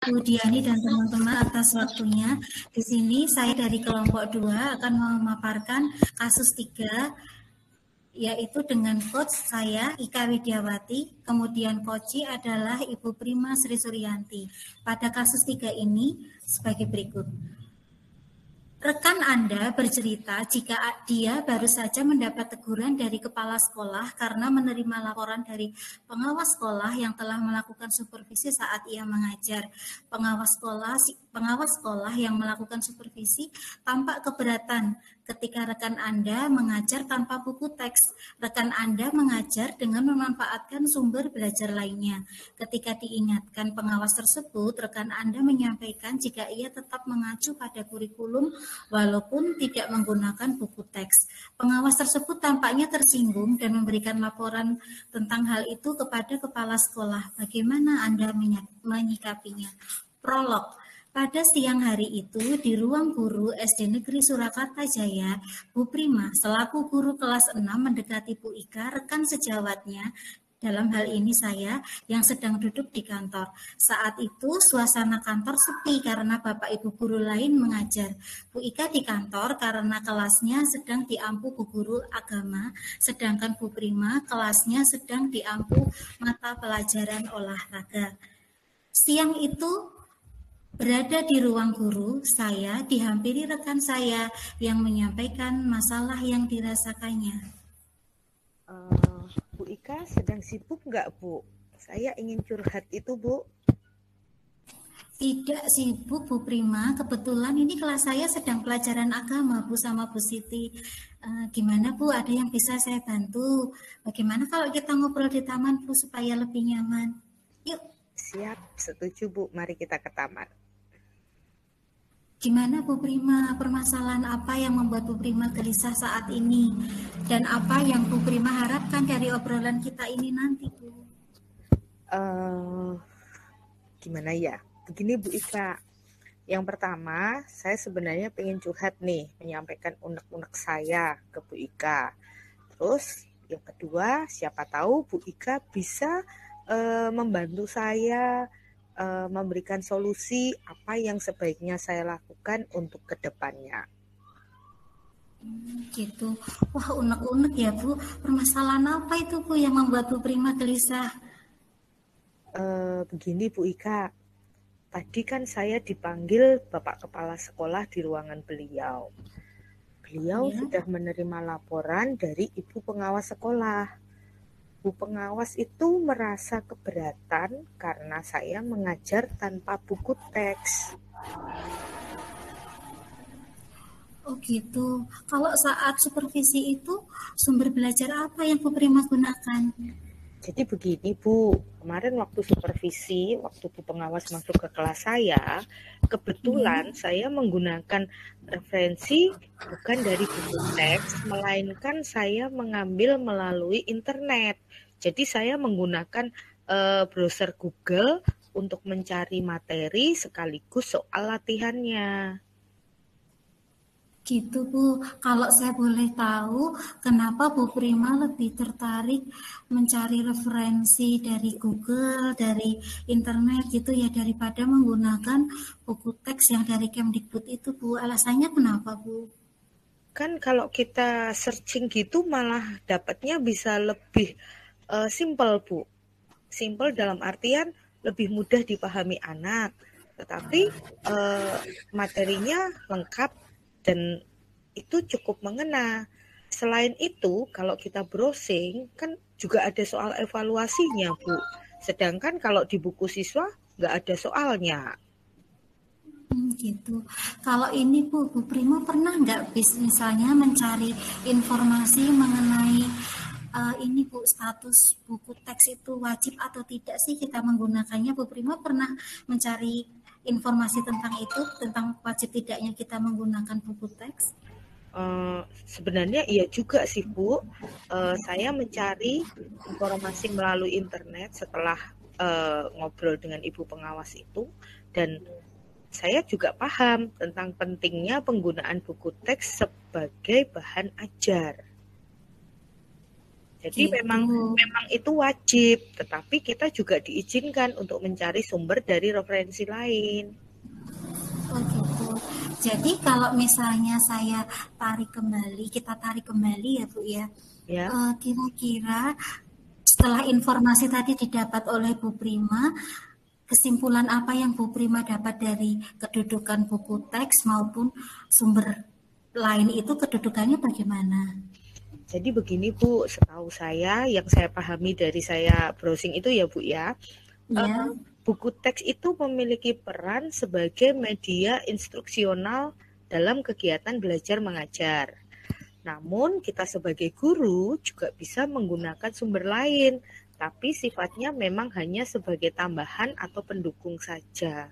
Bu Diani dan teman-teman atas waktunya. Di sini saya dari kelompok 2 akan memaparkan kasus 3, yaitu dengan coach saya Ika Widiawati, kemudian coach adalah Ibu Prima Sri Suryanti. Pada kasus 3 ini sebagai berikut. Rekan Anda bercerita jika dia baru saja mendapat teguran dari kepala sekolah karena menerima laporan dari pengawas sekolah yang telah melakukan supervisi saat ia mengajar. Pengawas sekolah yang melakukan supervisi tampak keberatan ketika rekan Anda mengajar tanpa buku teks. Rekan Anda mengajar dengan memanfaatkan sumber belajar lainnya. Ketika diingatkan pengawas tersebut, rekan Anda menyampaikan jika ia tetap mengacu pada kurikulum walaupun tidak menggunakan buku teks. Pengawas tersebut tampaknya tersinggung dan memberikan laporan tentang hal itu kepada kepala sekolah. Bagaimana Anda menyikapinya? Prolog. Pada siang hari itu, di ruang guru SD Negeri Surakarta Jaya, Bu Prima selaku guru kelas 6 mendekati Bu Ika, rekan sejawatnya, dalam hal ini saya yang sedang duduk di kantor. Saat itu suasana kantor sepi karena Bapak Ibu guru lain mengajar. Bu Ika di kantor karena kelasnya sedang diampu Bu Guru Agama, sedangkan Bu Prima kelasnya sedang diampu mata pelajaran olahraga. Siang itu berada di ruang guru, saya dihampiri rekan saya yang menyampaikan masalah yang dirasakannya. Bu Ika sedang sibuk nggak, Bu? Saya ingin curhat itu, Bu. Tidak sibuk, Bu Prima. Kebetulan ini kelas saya sedang pelajaran agama, Bu, sama Bu Siti. Gimana, Bu? Ada yang bisa saya bantu? Bagaimana kalau kita ngobrol di taman, Bu, supaya lebih nyaman? Yuk. Siap, setuju, Bu. Mari kita ke taman. Gimana Bu Prima, permasalahan apa yang membuat Bu Prima gelisah saat ini? Dan apa yang Bu Prima harapkan dari obrolan kita ini nanti, Bu? Gimana ya? Begini Bu Ika, yang pertama saya sebenarnya pengen curhat nih, menyampaikan unek-unek saya ke Bu Ika. Terus yang kedua, siapa tahu Bu Ika bisa membantu saya memberikan solusi apa yang sebaiknya saya lakukan untuk kedepannya. Gitu. Wah, unek-unek ya Bu. Permasalahan apa itu Bu yang membuat Bu Prima gelisah? Begini Bu Ika, tadi kan saya dipanggil Bapak Kepala Sekolah di ruangan beliau. Beliau sudah menerima laporan dari Ibu Pengawas Sekolah. Bu Pengawas itu merasa keberatan karena saya mengajar tanpa buku teks. Oh gitu. Kalau saat supervisi itu sumber belajar apa yang Bu Prima gunakan? Jadi begini Bu, kemarin waktu supervisi, waktu Bu Pengawas masuk ke kelas saya, kebetulan saya menggunakan referensi bukan dari buku teks, melainkan saya mengambil melalui internet. Jadi saya menggunakan browser Google untuk mencari materi sekaligus soal latihannya. Gitu Bu, kalau saya boleh tahu kenapa Bu Prima lebih tertarik mencari referensi dari Google, dari internet gitu ya, daripada menggunakan buku teks yang dari Kemdikbud itu Bu, alasannya kenapa Bu? Kan kalau kita searching gitu malah dapatnya bisa lebih simple Bu. Simple dalam artian lebih mudah dipahami anak, tetapi materinya lengkap dan itu cukup mengena. Selain itu, kalau kita browsing, kan juga ada soal evaluasinya, Bu. Sedangkan kalau di buku siswa, nggak ada soalnya. Gitu. Kalau ini Bu Prima pernah nggak misalnya mencari informasi mengenai ini Bu, status buku teks itu wajib atau tidak sih kita menggunakannya? Bu Prima pernah mencari informasi tentang itu, tentang wajib tidaknya kita menggunakan buku teks? Sebenarnya iya juga sih Bu. Saya mencari informasi melalui internet setelah ngobrol dengan Ibu Pengawas itu, dan saya juga paham tentang pentingnya penggunaan buku teks sebagai bahan ajar. Jadi Gitu. memang itu wajib, tetapi kita juga diizinkan untuk mencari sumber dari referensi lain. Oh gitu. Jadi kalau misalnya kita tarik kembali ya Bu ya. Ya, Kira-kira setelah informasi tadi didapat oleh Bu Prima, kesimpulan apa yang Bu Prima dapat dari kedudukan buku teks maupun sumber lain itu kedudukannya bagaimana? jadi begini Bu, setahu saya yang saya pahami dari saya browsing itu ya Bu ya, Ya, buku teks itu memiliki peran sebagai media instruksional dalam kegiatan belajar mengajar. Namun, kita sebagai guru juga bisa menggunakan sumber lain, tapi sifatnya memang hanya sebagai tambahan atau pendukung saja.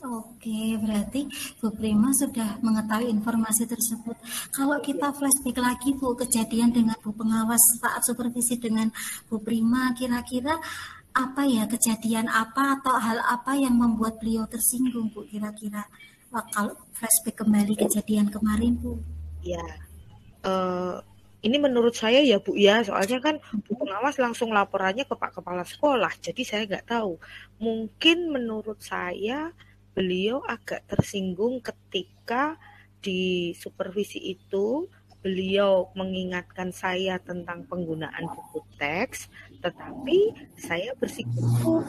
oke, berarti Bu Prima sudah mengetahui informasi tersebut. Kalau kita flashback lagi Bu, kejadian dengan Bu Pengawas saat supervisi dengan Bu Prima, kira-kira apa ya kejadian apa atau hal apa yang membuat beliau tersinggung Bu kira-kira? Wah, kalau flashback kembali kejadian kemarin Bu. Ya, eh, ini menurut saya ya Bu ya, soalnya kan Bu Pengawas langsung laporannya ke Pak Kepala Sekolah, jadi saya nggak tahu. Mungkin menurut saya beliau agak tersinggung ketika di supervisi itu beliau mengingatkan saya tentang penggunaan buku teks, tetapi saya bersikukuh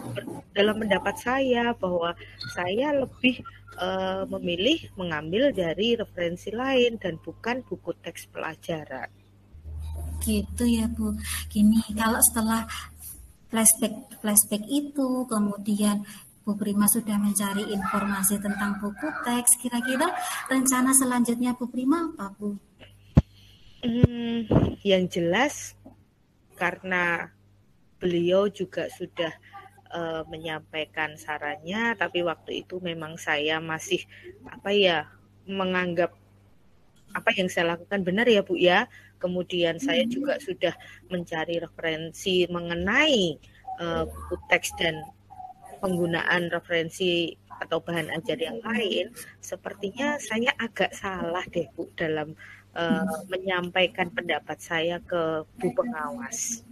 dalam pendapat saya bahwa saya lebih memilih mengambil dari referensi lain dan bukan buku teks pelajaran. Gitu ya Bu. Gini, kalau setelah flashback itu, kemudian Bu Prima sudah mencari informasi tentang buku teks, kira-kira rencana selanjutnya Bu Prima apa Bu? Yang jelas karena beliau juga sudah menyampaikan sarannya, tapi waktu itu memang saya masih menganggap apa yang saya lakukan benar ya Bu ya. Kemudian saya juga sudah mencari referensi mengenai buku teks dan penggunaan referensi atau bahan ajar yang lain. Sepertinya saya agak salah deh Bu dalam menyampaikan pendapat saya ke Bu Pengawas.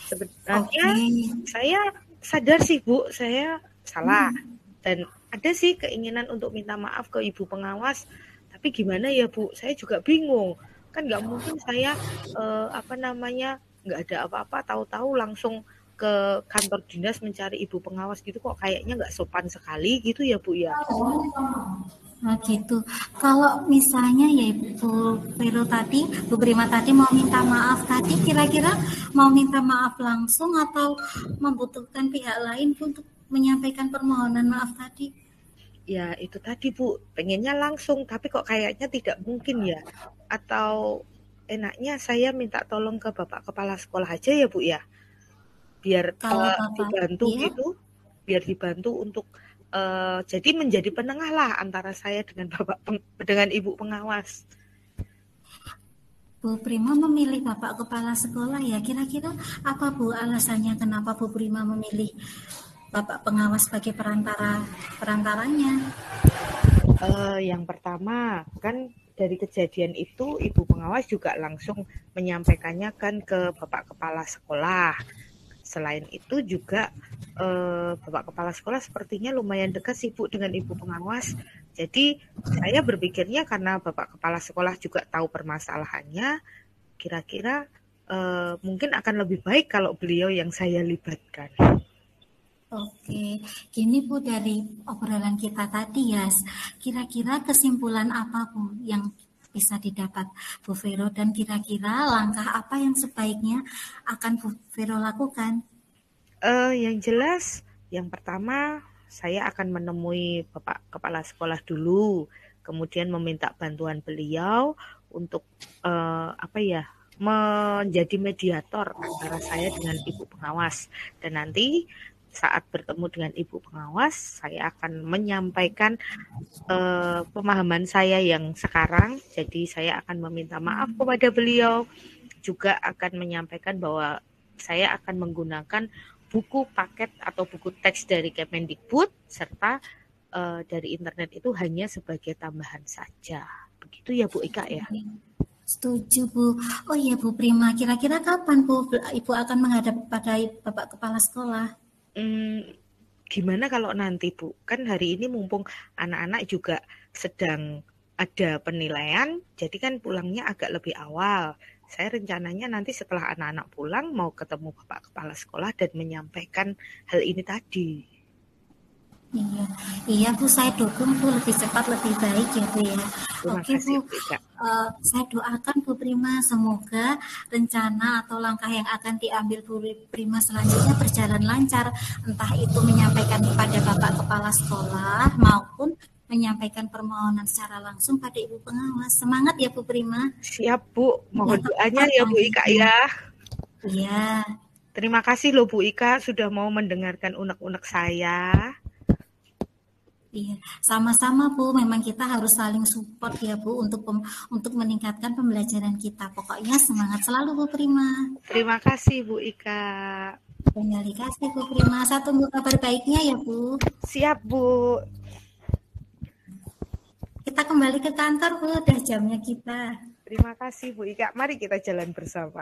Sebenarnya Oke, saya sadar sih Bu, saya salah dan ada sih keinginan untuk minta maaf ke Ibu Pengawas. Tapi gimana ya Bu, saya juga bingung. Kan nggak mungkin saya nggak ada apa-apa, tahu-tahu langsung ke kantor dinas mencari Ibu Pengawas gitu kok kayaknya nggak sopan sekali gitu ya Bu ya. nah gitu. Kalau misalnya ya Bu Vero tadi, Bu Prima tadi mau minta maaf tadi, kira-kira mau minta maaf langsung atau membutuhkan pihak lain Bu, untuk menyampaikan permohonan maaf tadi? Ya itu tadi Bu, pengennya langsung tapi kok kayaknya tidak mungkin ya. Atau enaknya saya minta tolong ke Bapak Kepala Sekolah aja ya Bu ya. Biar Kalau Bapak, dibantu ya, gitu, biar dibantu untuk jadi menjadi penengah lah antara saya dengan dengan Ibu Pengawas. Bu Prima memilih Bapak Kepala Sekolah ya, kira-kira apa Bu alasannya kenapa Bu Prima memilih Bapak Pengawas sebagai perantaranya? Yang pertama kan dari kejadian itu Ibu Pengawas juga langsung menyampaikannya kan ke Bapak Kepala Sekolah. Selain itu juga Bapak Kepala Sekolah sepertinya lumayan dekat sih Bu dengan Ibu Pengawas. Jadi saya berpikirnya karena Bapak Kepala Sekolah juga tahu permasalahannya, kira-kira mungkin akan lebih baik kalau beliau yang saya libatkan. Oke, gini Bu, dari obrolan kita tadi ya, kira-kira kesimpulan apa Bu yang bisa didapat Bu Vero, dan kira-kira langkah apa yang sebaiknya akan Bu Vero lakukan? Yang jelas, yang pertama saya akan menemui Bapak Kepala Sekolah dulu, kemudian meminta bantuan beliau untuk menjadi mediator antara saya dengan Ibu Pengawas. Dan nanti saat bertemu dengan Ibu Pengawas, saya akan menyampaikan pemahaman saya yang sekarang. Jadi saya akan meminta maaf kepada beliau, juga akan menyampaikan bahwa saya akan menggunakan buku paket atau buku teks dari Kemendikbud serta dari internet itu hanya sebagai tambahan saja. Begitu ya Bu Ika ya. Setuju, Bu. Oh iya, Bu Prima. Kira-kira kapan, Bu, Ibu akan menghadap pada Bapak Kepala Sekolah? Hmm, gimana kalau nanti, Bu? Kan hari ini mumpung anak-anak juga sedang ada penilaian, jadi kan pulangnya agak lebih awal. Saya rencananya nanti setelah anak-anak pulang mau ketemu Bapak Kepala Sekolah dan menyampaikan hal ini tadi. Iya, iya Bu, saya dukung Bu, lebih cepat lebih baik ya Bu ya. Terima Oke Bu, kasih, Bu Ika. saya doakan Bu Prima semoga rencana atau langkah yang akan diambil Bu Prima selanjutnya berjalan lancar, entah itu menyampaikan kepada Bapak Kepala Sekolah maupun menyampaikan permohonan secara langsung pada Ibu Pengawas. Semangat ya Bu Prima. Siap, Bu. Ya, Mohon doanya tepat ya, Bu Ika nantinya. ya. Iya, Terima kasih loh, Bu Ika, sudah mau mendengarkan unek-unek saya. iya, sama-sama Bu. Memang kita harus saling support ya Bu untuk meningkatkan pembelajaran kita. Pokoknya semangat selalu Bu Prima. Terima kasih, Bu Ika. Terima kasih Bu Prima. Saya tunggu kabar baiknya ya Bu. Siap, Bu. Kita kembali ke kantor Bu. Udah jamnya kita. Terima kasih, Bu Ika. Mari kita jalan bersama.